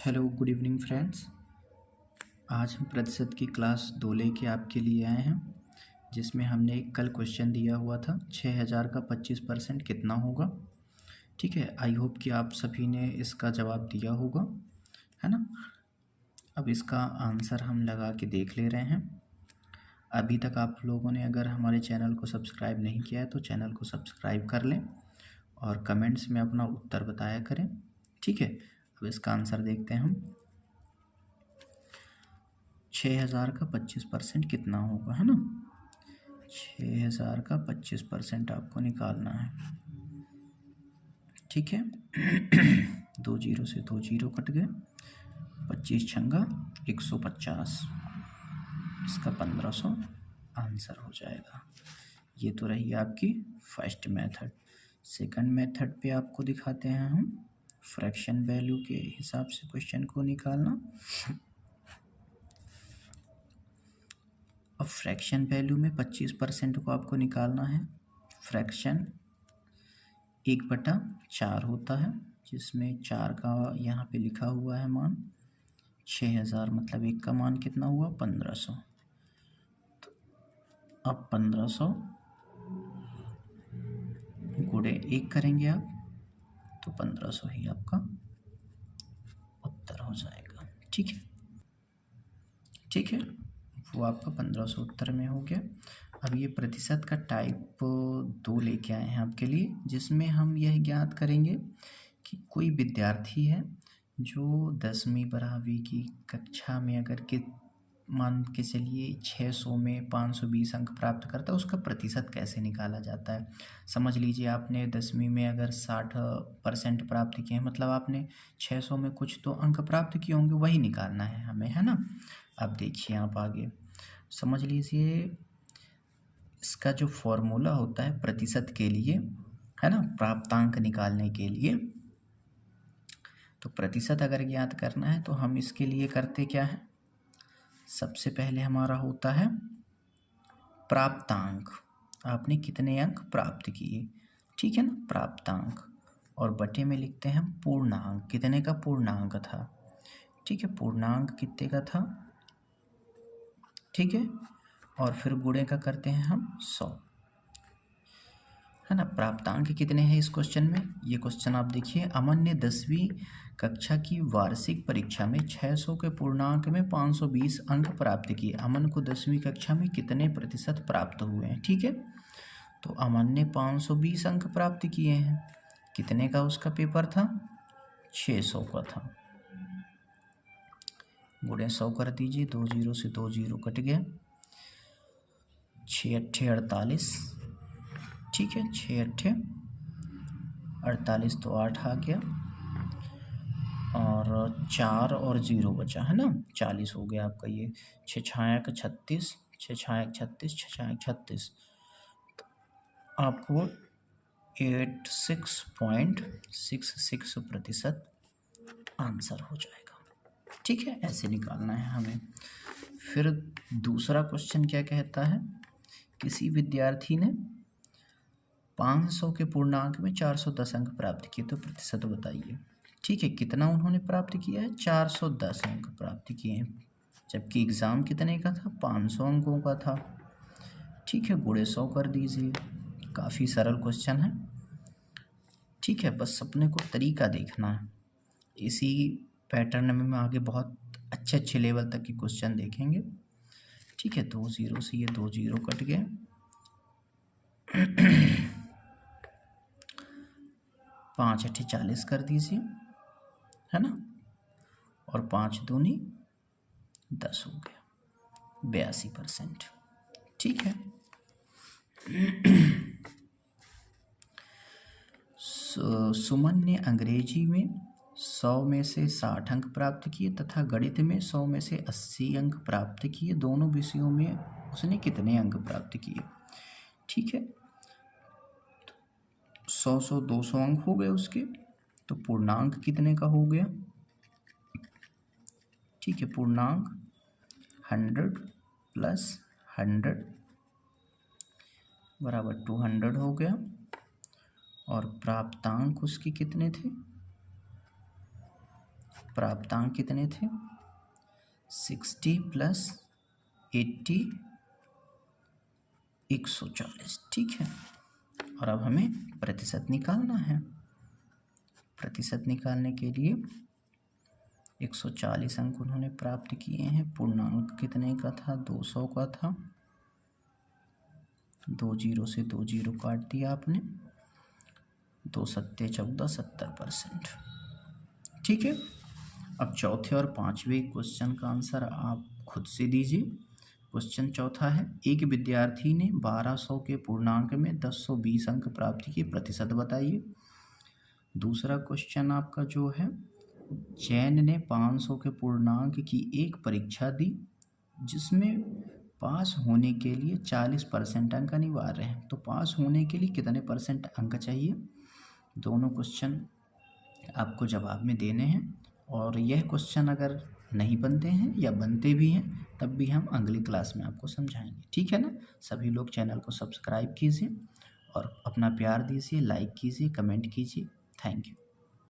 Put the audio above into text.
Hello good evening friends. आज हम प्रतिशत की क्लास 2 लेके आपके लिए आए हैं, जिसमें हमने एक कल क्वेश्चन दिया हुआ था 6000 का 25% कितना होगा। ठीक है, आई होप कि आप सभी ने इसका जवाब दिया होगा, है ना। अब इसका आंसर हम लगा के देख ले रहे हैं। अभी तक आप लोगों ने अगर हमारे चैनल को सब्सक्राइब नहीं किया है तो चैनल को सब्सक्राइब कर लें और कमेंट्स में अपना उत्तर बताया करें। ठीक है, अब इसका आंसर देखते हैं हम। 6000 का 25% कितना होगा, है ना। 6000 का 25% आपको निकालना है। ठीक है। 2 जीरो से 2 जीरो कट गए, 25 छंगा 150, इसका 1500 आंसर हो जाएगा। ये तो रही आपकी फर्स्ट मेथड। सेकंड मेथड पे आपको दिखाते हैं हम फ्रैक्शन वैल्यू के हिसाब से क्वेश्चन को निकालना। अब फ्रैक्शन वैल्यू में 25% को आपको निकालना है। फ्रैक्शन 1/4 होता है, जिसमें 4 का यहाँ पे लिखा हुआ है मान। 6000 मतलब 1 का मान कितना हुआ 1500। तो अब 1500 गुणे 1 करेंगे आप तो 1500 ही आपका उत्तर हो जाएगा। ठीक है, ठीक है, वो आपका 1500 उत्तर में हो गया। अब ये प्रतिशत का टाइप 2 लेके आए हैं आपके लिए, जिसमें हम यह ज्ञात करेंगे कि कोई विद्यार्थी है जो 10वीं 12वीं की कक्षा में अगर के मान के चलिए 600 में 520 अंक प्राप्त करता है, उसका प्रतिशत कैसे निकाला जाता है। समझ लीजिए आपने 10वीं में अगर 60% प्राप्त किए हैं, मतलब आपने 600 में कुछ तो अंक प्राप्त किए होंगे, वही निकालना है हमें, है ना। अब देखिए आप आगे समझ लीजिए, इसका जो फॉर्मूला होता है प्रतिशत के लिए, है ना, प्राप्तांक निकालने के लिए, तो प्रतिशत अगर ज्ञात करना है तो हम इसके लिए करते क्या है, सबसे पहले हमारा होता है प्राप्तांक। आपने कितने अंक प्राप्त किए, ठीक है ना, प्राप्तांक। और बटे में लिखते हैं हम पूर्णांक, कितने का पूर्णांक था। ठीक है, पूर्णांक कितने का था, ठीक है। और फिर गुणे का करते हैं हम 100, है ना। प्राप्तांक कितने हैं इस क्वेश्चन में, ये क्वेश्चन आप देखिए। अमन ने 10वीं कक्षा की वार्षिक परीक्षा में 600 के पूर्णांक में 520 अंक प्राप्त किए। अमन को 10वीं कक्षा में कितने प्रतिशत प्राप्त हुए हैं। ठीक है, तो अमन ने 520 अंक प्राप्त किए हैं। कितने का उसका पेपर था, 600 का था। गुणे 100 कर दीजिए, 2 जीरो से 2 जीरो कट गया, 6 अट्ठे 48। ठीक है, 6 अट्ठे 48 तो 8 आ गया, और 4 और 0 बचा, है ना, 40 हो गया आपका ये। 6 छाया 36, 6 छाया 36, 6 छाया 36, तो आपको 86.66% आंसर हो जाएगा। ठीक है, ऐसे निकालना है हमें। फिर दूसरा क्वेश्चन क्या कहता है, किसी विद्यार्थी ने 500 के पूर्णांक में 410 अंक प्राप्त किए, तो प्रतिशत बताइए। ठीक है, कितना उन्होंने प्राप्त किया है, 410 अंक प्राप्त किए हैं, जबकि एग्ज़ाम कितने का था, 500 अंकों का था। ठीक है, गुणे 100 कर दीजिए। काफ़ी सरल क्वेश्चन है। ठीक है, बस अपने को तरीका देखना है। इसी पैटर्न में मैं आगे बहुत अच्छे अच्छे लेवल तक के क्वेश्चन देखेंगे। ठीक है, 2 जीरो से ये 2 जीरो कट गए, 5 अट्ठे 40 कर दीजिए, है ना, और 5 दूनी 10 हो गया, 82%। ठीक है। सुमन ने अंग्रेजी में 100 में से 60 अंक प्राप्त किए तथा गणित में 100 में से 80 अंक प्राप्त किए। दोनों विषयों में उसने कितने अंक प्राप्त किए। ठीक है, 100 200 अंक हो गए उसके, तो पूर्णांक कितने का हो गया। ठीक है, पूर्णांक 100 + 100 बराबर 200 हो गया, और प्राप्तांक उसके कितने थे, प्राप्तांक कितने थे? 60 + 80 140, ठीक है। और अब हमें प्रतिशत निकालना है। प्रतिशत निकालने के लिए 140 अंक उन्होंने प्राप्त किए हैं। पूर्णांक कितने का था? 200 का था। 2 जीरो से 2 जीरो काट दिया आपने, 2 सत्ते 14, 70%, ठीक है। अब चौथे और पांचवें क्वेश्चन का आंसर आप खुद से दीजिए। क्वेश्चन चौथा है, एक विद्यार्थी ने 1200 के पूर्णांक में 1020 अंक प्राप्त किए, प्रतिशत बताइए। दूसरा क्वेश्चन आपका जो है, जैन ने 500 के पूर्णांक की एक परीक्षा दी जिसमें पास होने के लिए 40% अंक अनिवार्य हैं, तो पास होने के लिए कितने % अंक चाहिए? दोनों क्वेश्चन आपको जवाब में देने हैं। और यह क्वेश्चन अगर नहीं बनते हैं या बनते भी हैं तब भी हम अगली क्लास में आपको समझाएंगे, ठीक है ना। सभी लोग चैनल को सब्सक्राइब कीजिए और अपना प्यार दीजिए, लाइक कीजिए, कमेंट कीजिए। Thank you.